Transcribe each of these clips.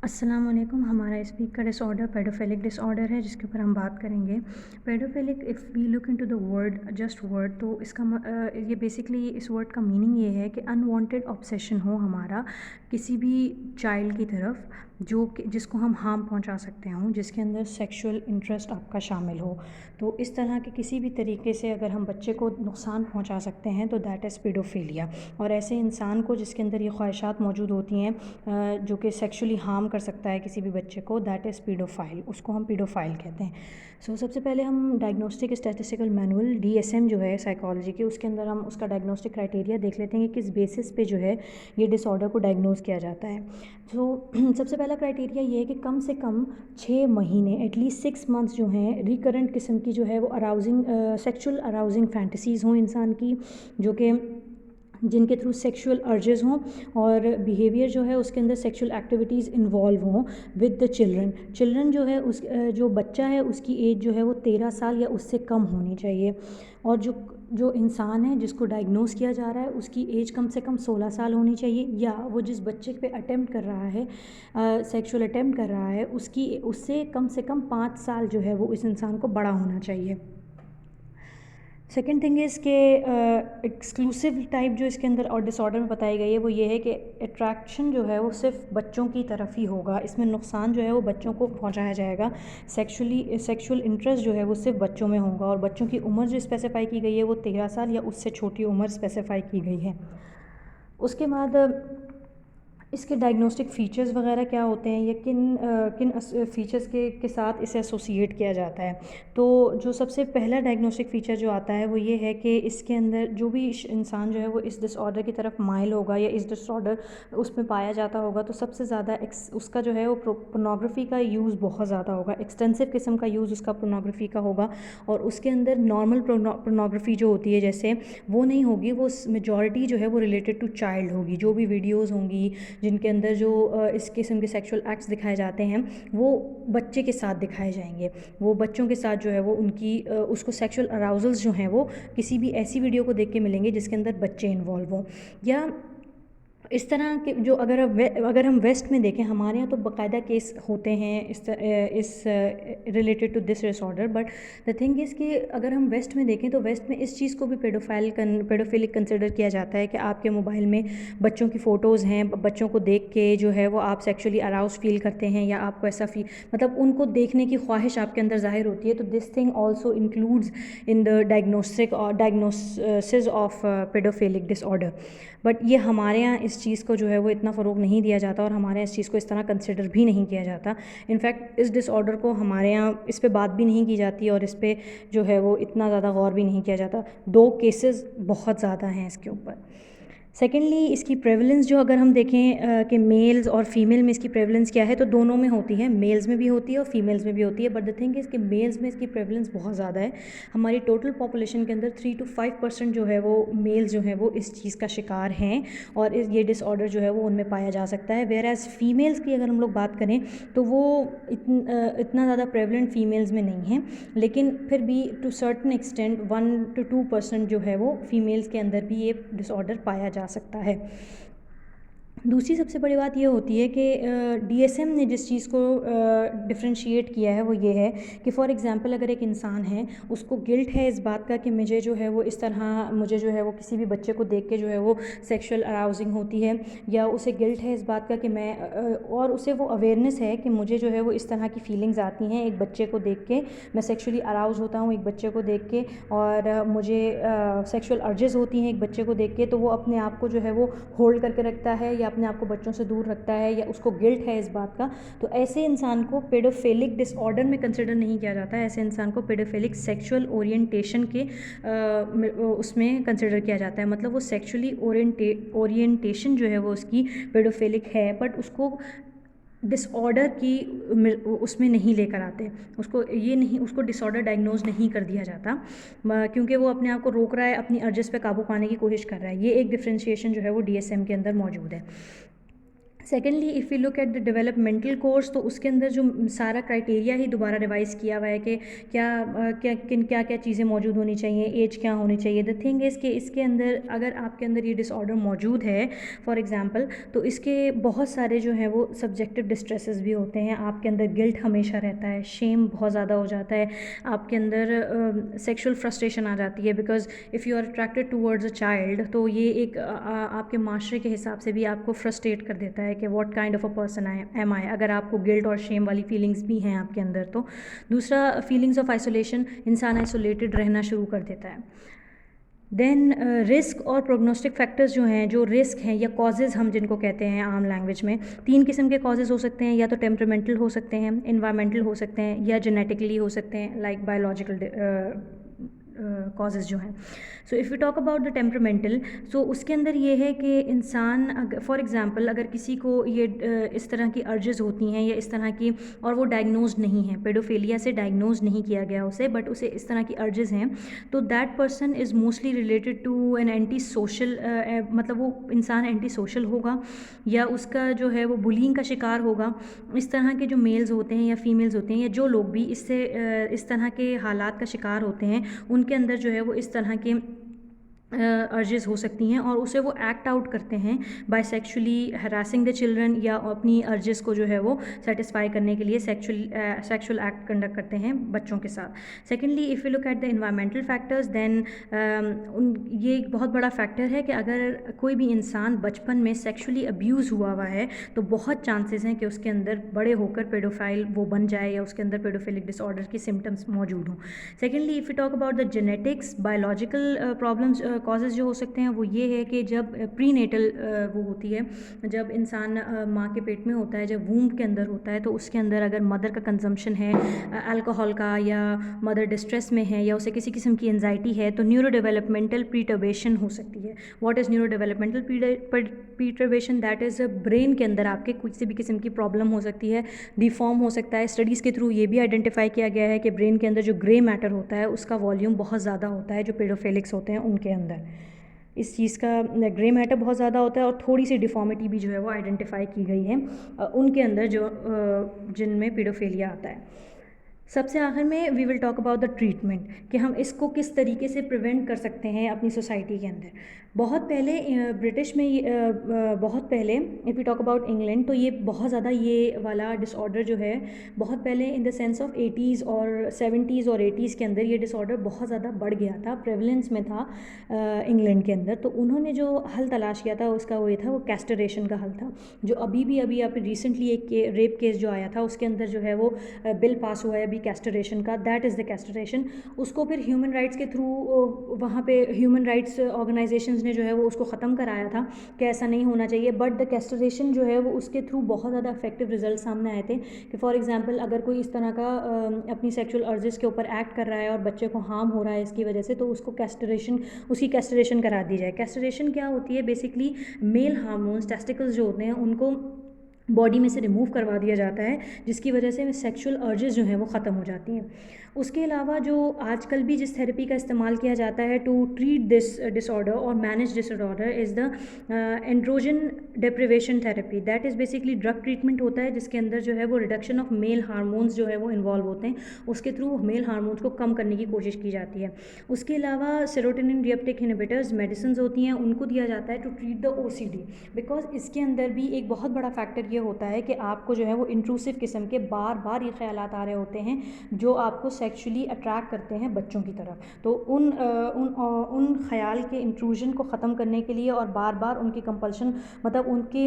अस्सलाम वालेकुम। हमारा इस वीक का डिसऑर्डर पेडोफिलिक डिसऑर्डर है, जिसके ऊपर हम बात करेंगे। Paedophilic, if we look into the word, just word, तो इसका ये बेसिकली इस वर्ड का मीनिंग ये है कि अनवांटेड ऑब्सेशन हो हमारा किसी भी चाइल्ड की तरफ, जो कि जिसको हम हार्म पहुंचा सकते हों, जिसके अंदर सेक्सुअल इंटरेस्ट आपका शामिल हो। तो इस तरह के किसी भी तरीके से अगर हम बच्चे को नुकसान पहुंचा सकते हैं तो दैट इज़ पेडोफिलिया। और ऐसे इंसान को जिसके अंदर ये ख्वाहिशात मौजूद होती हैं जो कि सेक्सुअली हार्म कर सकता है किसी भी बच्चे को, दैट इज़ पीडोफाइल, उसको हम पीडोफाइल कहते हैं। सबसे पहले हम डायग्नोस्टिक स्टैटिस्टिकल मैनुअल DSM जो है साइकोलॉजी के, उसके अंदर हम उसका डायग्नोस्टिक क्राइटेरिया देख लेते हैं कि किस बेसिस पे जो है ये डिसऑर्डर को डायग्नोज किया जाता है। सबसे पहला क्राइटेरिया ये है कि कम से कम 6 महीने, एटलीस्ट 6 मंथ्स जो हैं, रिकरेंट किस्म की जो है वो अराउजिंग सेक्सुअल अराउजिंग फैंटेसीज़ हों इंसान की, जो कि जिनके थ्रू सेक्सुअल अर्जेस हों और बिहेवियर जो है उसके अंदर सेक्सुअल एक्टिविटीज़ इन्वॉल्व हों विद द चिल्ड्रन जो है जो बच्चा है उसकी एज जो है वो 13 साल या उससे कम होनी चाहिए। और जो इंसान है जिसको डायग्नोस किया जा रहा है उसकी एज कम से कम 16 साल होनी चाहिए, या वो जिस बच्चे पे अटेम्प्ट कर रहा है, सेक्सुअल अटेम्प्ट कर रहा है, उससे कम से कम 5 साल जो है वो इस इंसान को बड़ा होना चाहिए। सेकेंड थिंग इज़ के एक्सक्लूसिव टाइप जो इसके अंदर और डिसऑर्डर में बताई गई है वो ये है कि अट्रैक्शन जो है वो सिर्फ बच्चों की तरफ ही होगा। इसमें नुकसान जो है वो बच्चों को पहुंचाया जाएगा। सेक्सुअल इंटरेस्ट जो है वो सिर्फ बच्चों में होगा। और बच्चों की उम्र जो स्पेसिफाई की गई है वो 13 साल या उससे छोटी उम्र स्पेसिफाई की गई है। उसके बाद इसके डायग्नोस्टिक फ़ीचर्स वगैरह क्या होते हैं, या किन फ़ीचर्स के साथ इसे एसोसिएट किया जाता है। तो जो सबसे पहला डायग्नोस्टिक फ़ीचर जो आता है वो ये है कि इसके अंदर जो भी इंसान जो है वो इस डिसऑर्डर की तरफ माइल होगा या इस डिसऑर्डर उसमें पाया जाता होगा, तो सबसे ज़्यादा उसका जो है वो पोर्नोग्राफी का यूज़ बहुत ज़्यादा होगा। एक्सटेंसिव किस्म का यूज़ उसका पोर्नोग्राफी का होगा। और उसके अंदर नॉर्मल पोर्नोग्राफी जो होती है जैसे, वो नहीं होगी। वो मेजॉरिटी जो है वो रिलेटेड टू चाइल्ड होगी। जो भी वीडियोज़ होंगी जिनके अंदर जो इस किस्म के सेक्सुअल एक्ट्स दिखाए जाते हैं वो बच्चे के साथ दिखाए जाएंगे। वो बच्चों के साथ जो है वो उसको सेक्सुअल अराउजल्स जो हैं वो किसी भी ऐसी वीडियो को देख के मिलेंगे जिसके अंदर बच्चे इन्वॉल्व हों। या इस तरह के जो अगर हम वेस्ट में देखें, हमारे यहाँ तो बाकायदा केस होते हैं इस related to this disorder. But the thing is कि अगर हम वेस्ट में देखें तो वेस्ट में इस चीज़ को भी पेडोफिलिक कंसिडर किया जाता है कि आपके मोबाइल में बच्चों की फ़ोटोज़ हैं, बच्चों को देख के जो है वो आप सेक्सुअली अराउज फील करते हैं, या आपको ऐसा फील, मतलब उनको देखने की ख्वाहिश आपके अंदर ज़ाहिर होती है। तो this thing also includes in the diagnosis of paedophilic disorder. But ये हमारे यहाँ इस चीज़ को जो है वो इतना फ़रोग नहीं दिया जाता, और हमारे यहाँ इस चीज़ को इस तरह कंसिडर भी नहीं किया जाता। इनफैक्ट इस डिसऑर्डर को हमारे यहाँ इस पे बात भी नहीं की जाती, और इस पे जो है वो इतना ज़्यादा गौर भी नहीं किया जाता। 2 केसेस बहुत ज़्यादा हैं इसके ऊपर। सेकेंडली, इसकी प्रेवलेंस जो अगर हम देखें कि मेल्स और फीमेल में इसकी प्रेवलेंस क्या है, तो दोनों में होती है। मेल्स में भी होती है और फीमेल्स में भी होती है। बट द थिंग इज़ कि मेल्स में इसकी प्रेवलेंस बहुत ज़्यादा है। हमारी टोटल पॉपुलेशन के अंदर 3 to 5% जो है वो मेल्स जो है वो इस चीज़ का शिकार हैं, और ये डिसऑर्डर जो है वो उनमें पाया जा सकता है। वेयर एज़ फीमेल्स की अगर हम लोग बात करें तो वो इतना ज़्यादा प्रेवलेंट फीमेल्स में नहीं है, लेकिन फिर भी टू सर्टन एक्सटेंट 1 to 2% जो है वो फीमेल्स के अंदर भी ये डिसऑर्डर पाया जा सकता है। दूसरी सबसे बड़ी बात ये होती है कि DSM ने जिस चीज़ को डिफ्रेंशिएट किया है वो ये है कि फॉर एग्ज़ाम्पल अगर एक इंसान है, उसको गिल्ट है इस बात का कि मुझे जो है वो मुझे जो है वो किसी भी बच्चे को देख के जो है वो सेक्सुअल अराउजिंग होती है, या उसे गिल्ट है इस बात का कि और उसे वो अवेयरनेस है कि मुझे जो है वो इस तरह की फीलिंग्स आती हैं एक बच्चे को देख के, मैं सेक्सुअली अराउज होता हूँ एक बच्चे को देख के, और मुझे सेक्सुअल अर्जेस होती हैं एक बच्चे को देख के, तो वो अपने आप को जो है वो होल्ड करके रखता है या अपने आप को बच्चों से दूर रखता है, या उसको गिल्ट है इस बात का। तो ऐसे इंसान को पेडोफिलिक डिसऑर्डर में कंसिडर नहीं किया जाता है। ऐसे इंसान को पेडोफिलिक सेक्सुअल ओरिएंटेशन के उसमें कंसिडर किया जाता है। मतलब वो सेक्सुअली ओरिएंटेशन जो है वो उसकी पेडोफिलिक है, बट उसको डिसऑर्डर की उसमें नहीं लेकर आते, उसको डिसऑर्डर डायग्नोज नहीं कर दिया जाता, क्योंकि वो अपने आप को रोक रहा है, अपनी अर्जेस पे काबू पाने की कोशिश कर रहा है। ये एक डिफ्रेंशिएशन जो है वो DSM के अंदर मौजूद है। Secondly if you look at the developmental course, तो उसके अंदर जो सारा क्राइटेरिया ही दोबारा रिवाइज़ किया हुआ है कि क्या क्या चीज़ें मौजूद होनी चाहिए, एज क्या होनी चाहिए। द थिंग इज़ कि इसके अंदर अगर आपके अंदर ये डिसऑर्डर मौजूद है फॉर एग्ज़ाम्पल, तो इसके बहुत सारे जो हैं वो सब्जेक्टिव डिस्ट्रेसेस भी होते हैं। आपके अंदर गिल्ट हमेशा रहता है, शेम बहुत ज़्यादा हो जाता है, आपके अंदर सेक्शुअल फ्रस्ट्रेशन आ जाती है, because if you are attracted towards a child, तो ये एक आपके माशरे के हिसाब से भी आपको फ्रस्ट्रेट कर देता है कि what kind of a person am I, अगर आपको गिल्ट और शेम वाली फीलिंग्स भी हैं आपके अंदर। तो दूसरा, फीलिंग्स ऑफ आइसोलेशन, इंसान आइसोलेटेड रहना शुरू कर देता है। देन रिस्क और प्रोग्नोस्टिक फैक्टर्स जो हैं, जो रिस्क हैं या कॉजेज़ हम जिनको कहते हैं आम लैंग्वेज में, 3 किस्म के कॉजेज़ हो सकते हैं। या तो टेम्परामेंटल हो सकते हैं, इन्वायरमेंटल हो सकते हैं, या जेनेटिकली हो सकते हैं, लाइक बायोलॉजिकल कॉजेज़ जो हैं। So if you talk about the temperamental, so उसके अंदर ये है कि इंसान फॉर एग्ज़ाम्पल अगर किसी को ये इस तरह की अर्जेस होती हैं या इस तरह की, और वो डायग्नोज नहीं है, पेडोफिलिया से डायग्नोज नहीं किया गया उसे, बट उसे इस तरह की अर्जेस हैं, तो that person is mostly related to an anti social, मतलब वो इंसान एंटी सोशल होगा, या उसका जो है वो बुलिंग का शिकार होगा। इस तरह के जो मेल्स होते हैं या फीमेल्स होते हैं, या जो लोग भी इससे इस तरह के हालात का शिकार होते हैं, उनके अंदर जो है वो इस तरह के अर्जेस हो सकती हैं, और उसे वो एक्ट आउट करते हैं by sexually harassing the children, या अपनी अर्जेस को जो है वो सेटिस्फाई करने के लिए सेक्सुअल एक्ट कंडक्ट करते हैं बच्चों के साथ। Secondly if you look at the environmental factors, then ये एक बहुत बड़ा फैक्टर है कि अगर कोई भी इंसान बचपन में सेक्सुअली अब्यूज़ हुआ है, तो बहुत चांसेस हैं कि उसके अंदर बड़े होकर पेडोफाइल वो बन जाए, या उसके अंदर पेडोफिलिक डिसऑर्डर के सिम्टम्स मौजूद हों। Secondly if you talk about the genetics, biological problems causes जो हो सकते हैं, वो ये है कि जब प्रीनेटल वो होती है, जब इंसान माँ के पेट में होता है, जब वूम्ब के अंदर होता है, तो उसके अंदर अगर मदर का कंजम्पशन है अल्कोहल का, या मदर डिस्ट्रेस में है, या उसे किसी किस्म की एंजाइटी है, तो न्यूरो डेवलपमेंटल प्रीटर्बेशन हो सकती है। What is neurodevelopmental perturbation? That is brain के अंदर आपके किसी भी किस्म की प्रॉब्लम हो सकती है, डिफॉर्म हो सकता है। स्टडीज़ के थ्रू ये भी आइडेंटिफाई किया गया है कि ब्रेन के अंदर जो ग्रे मैटर होता है उसका वॉल्यूम बहुत ज़्यादा होता है जो पेडोफिलिक्स होते हैं उनके अंदर। इस चीज़ का ग्रे मैटर बहुत ज़्यादा होता है, और थोड़ी सी डिफॉर्मिटी भी जो है वो आइडेंटिफाई की गई है उनके अंदर जो जिनमें पेडोफिलिया आता है। सबसे आखिर में we will talk about the treatment, कि हम इसको किस तरीके से प्रिवेंट कर सकते हैं अपनी सोसाइटी के अंदर। बहुत पहले ब्रिटिश में बहुत पहले if you talk about England, तो ये बहुत ज़्यादा ये वाला डिसऑर्डर जो है बहुत पहले in the sense of 80s और 70s और 80s के अंदर ये डिसऑर्डर बहुत ज़्यादा बढ़ गया था, प्रेवलेंस में था इंग्लैंड के अंदर। तो उन्होंने जो हल तलाश किया था उसका वो ये था, वो कैस्टरेशन का हल था, जो अभी अभी रिसेंटली एक रेप केस जो आया था उसके अंदर जो है वो बिल पास हुआ है अभी कैस्टरेशन का, दैट इज़ द कैस्टरेशन। उसको फिर ह्यूमन राइट्स के थ्रू वहाँ पे ह्यूमन राइट्स ऑर्गेनाइजेशंस ने जो है वो उसको ख़त्म कराया था कि ऐसा नहीं होना चाहिए, बट द कैस्टरेशन जो है वो उसके थ्रू बहुत ज़्यादा इफेक्टिव रिजल्ट सामने आए थे। कि फॉर एग्जांपल अगर कोई इस तरह का अपनी सेक्सुअल अर्जेस के ऊपर एक्ट कर रहा है और बच्चे को हार्म हो रहा है इसकी वजह से, तो उसको उसकी कैस्टरेशन करा दी जाए। कैस्टरेशन क्या होती है? बेसिकली मेल हार्मोन्स, टेस्टिकल्स जो होते हैं उनको बॉडी में से रिमूव करवा दिया जाता है, जिसकी वजह से सेक्सुअल अर्जेस जो हैं वो ख़त्म हो जाती हैं। उसके अलावा जो आजकल भी जिस थेरेपी का इस्तेमाल किया जाता है टू ट्रीट दिस डिसऑर्डर और manage disorder is the androgen deprivation therapy. That is basically drug treatment होता है जिसके अंदर जो है वो रिडक्शन ऑफ मेल हार्मोन्स जो है वो इन्वॉल्व होते हैं, उसके थ्रू मेल हार्मोन्स को कम करने की कोशिश की जाती है। उसके अलावा सेरोटोनिन रीअपटेक इनहिबिटर्स मेडिसिन होती हैं, उनको दिया जाता है to treat the OCD, because इसके अंदर भी एक बहुत बड़ा फैक्टर ये होता है कि आपको जो है वो इंट्रूसिव किस्म के बार बार ये ख्यालात आ रहे होते हैं जो आपको सेक्सुअली अट्रैक्ट करते हैं बच्चों की तरफ। तो उन ख्याल के इंट्रूजन को ख़त्म करने के लिए और बार बार उनकी कंपल्शन, मतलब उनके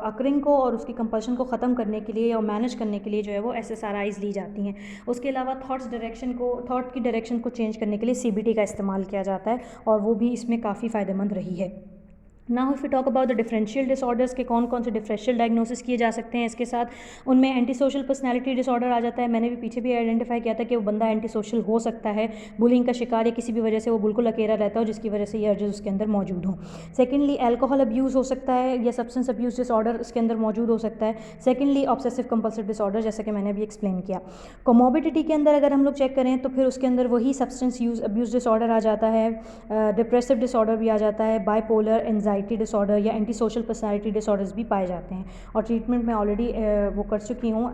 अकरिंग को और उसकी कंपल्शन को ख़त्म करने के लिए और मैनेज करने के लिए जो है वो SSRIs ली जाती हैं। उसके अलावा थॉट की डायरेक्शन को चेंज करने के लिए CBT का इस्तेमाल किया जाता है, और वो भी इसमें काफ़ी फ़ायदेमंद रही है। Now if you talk about the differential disorders के कौन कौन से डिफरेंशियल डायग्नोसिस किए जा सकते हैं इसके साथ, उनमें एंटी सोशल पर्सनैलिटी डिसऑर्डर आ जाता है। मैंने भी पीछे भी आइडेंटिफाई किया था कि वो बंदा एंटी सोशल हो सकता है, बुलिंग का शिकार, या किसी भी वजह से वो बिल्कुल अकेला रहता हो जिसकी वजह से ये अर्जेस उसके अंदर मौजूद हों। सेकेंडली एल्कोहल अब्यूज़ हो सकता है, या सब्सटेंस अब्यूज़ डिसऑर्डर इसके अंदर मौजूद हो सकता है। सेकेंडली ऑब्सेसिव कंपल्सिव डिसऑर्डर, जैसा कि मैंने अभी एक्सप्लेन किया। कोमोबिडिटी के अंदर अगर हम लोग चेक करें तो फिर उसके अंदर वही सब्सटेंस यूज़ अब्यूज़ डिसऑर्डर आ जाता है, डिप्रेसिव डिसऑर्डर भी आ जाता है, बाइपोलर, एंजाइटी पर्सनैलिटी डिसऑर्डर या एंटी सोशल पर्सनैलिटी डिसऑर्डर्स भी पाए जाते हैं। और ट्रीटमेंट में ऑलरेडी वो कर चुकी हूँ,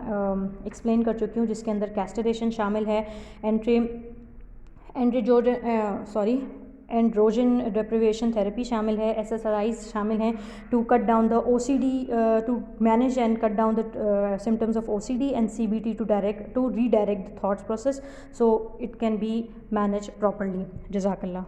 एक्सप्लेन कर चुकी हूँ, जिसके अंदर कैस्ट्रेशन शामिल है, एंड्रोजन डिप्रिवेशन थेरेपी शामिल है, SSRIs शामिल हैं to cut down the OCD, to manage and cut down the symptoms of OCD, and CBT to redirect the thoughts process so it can be managed properly. Jazakallah.